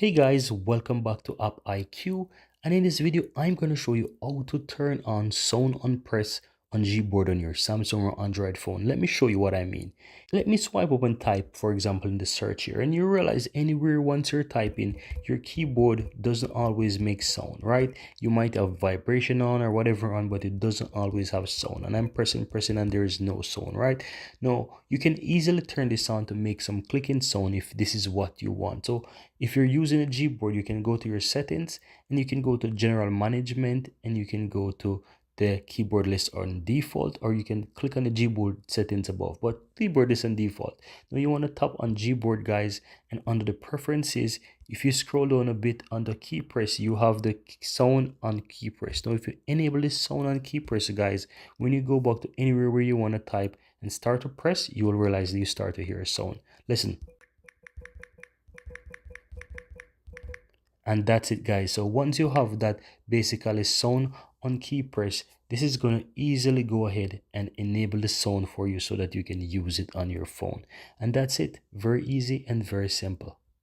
Hey guys, welcome back to AppIQ, and in this video I'm going to show you how to turn on sound on press on Gboard on your Samsung or Android phone. Let me show you what I mean. Let me swipe up and type, for example, in the search here, and you realize anywhere once you're typing, your keyboard doesn't always make sound, right? You might have vibration on or whatever on, but it doesn't always have sound. And I'm pressing and there is no sound, right? Now, you can easily turn this on to make some clicking sound if this is what you want. So if you're using a Gboard, you can go to your settings and you can go to general management and you can go to the keyboard list on default, or you can click on the Gboard settings above, but keyboard is on default. Now you want to tap on Gboard, guys, and under the preferences, if you scroll down a bit under Keypress, you have the sound on Keypress. Now if you enable this sound on Keypress, guys, when you go back to anywhere where you want to type and start to press, you will realize that you start to hear a sound. Listen. And that's it, guys. So once you have that basically sound on key press, this is going to easily go ahead and enable the sound for you so that you can use it on your phone. And that's it. Very easy and very simple.